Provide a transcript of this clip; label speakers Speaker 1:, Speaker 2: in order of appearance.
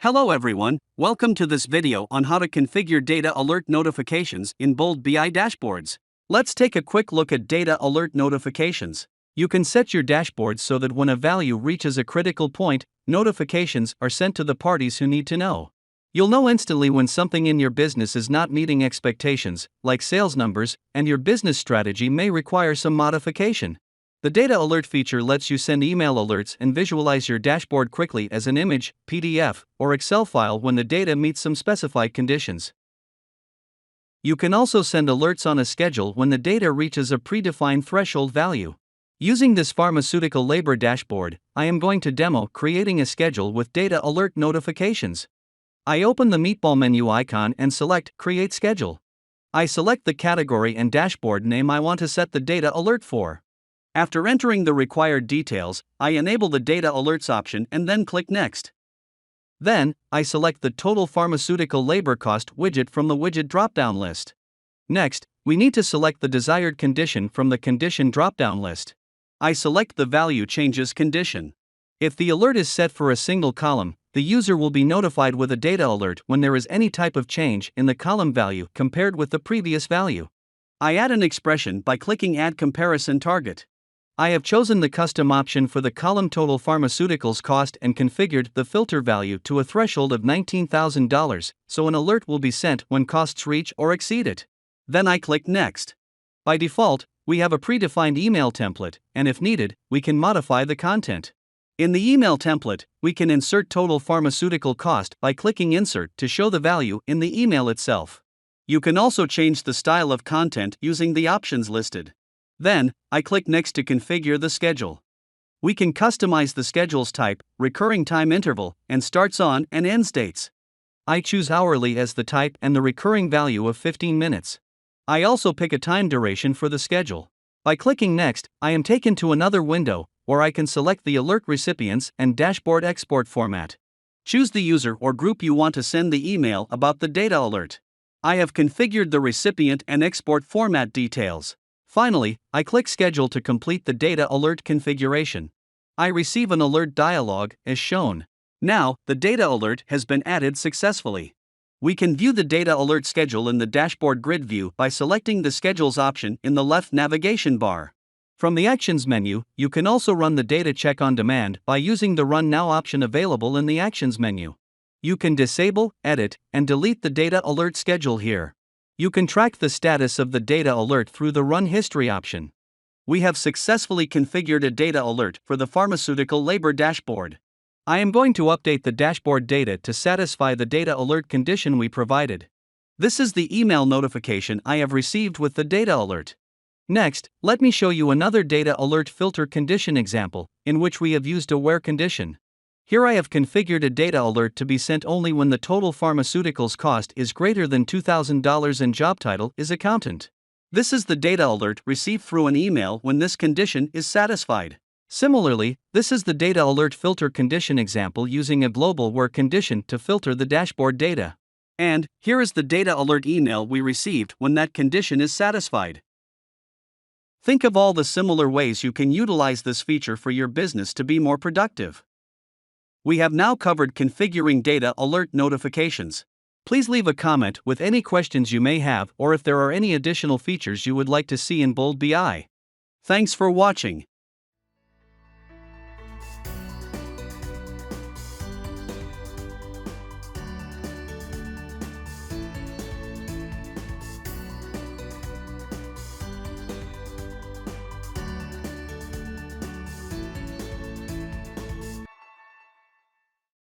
Speaker 1: Hello everyone, welcome to this video on how to configure data alert notifications in Bold BI dashboards. Let's take a quick look at data alert notifications. You can set your dashboard so that when a value reaches a critical point, notifications are sent to the parties who need to know. You'll know instantly when something in your business is not meeting expectations, like sales numbers, and your business strategy may require some modification. The Data Alert feature lets you send email alerts and visualize your dashboard quickly as an image, PDF, or Excel file when the data meets some specified conditions. You can also send alerts on a schedule when the data reaches a predefined threshold value. Using this pharmaceutical labor dashboard, I am going to demo creating a schedule with Data Alert notifications. I open the meatball menu icon and select Create Schedule. I select the category and dashboard name I want to set the data alert for. After entering the required details, I enable the Data Alerts option and then click Next. Then, I select the Total Pharmaceutical Labor Cost widget from the widget drop-down list. Next, we need to select the desired condition from the condition drop-down list. I select the Value Changes condition. If the alert is set for a single column, the user will be notified with a data alert when there is any type of change in the column value compared with the previous value. I add an expression by clicking Add Comparison Target. I have chosen the custom option for the column Total Pharmaceuticals Cost and configured the filter value to a threshold of $19,000, so an alert will be sent when costs reach or exceed it. Then I click Next. By default, we have a predefined email template, and if needed, we can modify the content. In the email template, we can insert total pharmaceutical cost by clicking Insert to show the value in the email itself. You can also change the style of content using the options listed. Then, I click Next to configure the schedule. We can customize the schedule's type, recurring time interval, and starts on and ends dates. I choose hourly as the type and the recurring value of 15 minutes. I also pick a time duration for the schedule. By clicking Next, I am taken to another window, where I can select the alert recipients and dashboard export format. Choose the user or group you want to send the email about the data alert. I have configured the recipient and export format details. Finally, I click Schedule to complete the data alert configuration. I receive an alert dialog, as shown. Now, the data alert has been added successfully. We can view the data alert schedule in the dashboard grid view by selecting the Schedules option in the left navigation bar. From the Actions menu, you can also run the data check on demand by using the Run Now option available in the Actions menu. You can disable, edit, and delete the data alert schedule here. You can track the status of the data alert through the Run History option. We have successfully configured a data alert for the pharmaceutical labor dashboard. I am going to update the dashboard data to satisfy the data alert condition we provided. This is the email notification I have received with the data alert. Next, let me show you another data alert filter condition example, in which we have used a where condition. Here I have configured a data alert to be sent only when the total pharmaceuticals cost is greater than $2,000 and job title is accountant. This is the data alert received through an email when this condition is satisfied. Similarly, this is the data alert filter condition example using a global where condition to filter the dashboard data. And here is the data alert email we received when that condition is satisfied. Think of all the similar ways you can utilize this feature for your business to be more productive. We have now covered configuring data alert notifications. Please leave a comment with any questions you may have or if there are any additional features you would like to see in Bold BI. Thanks for watching.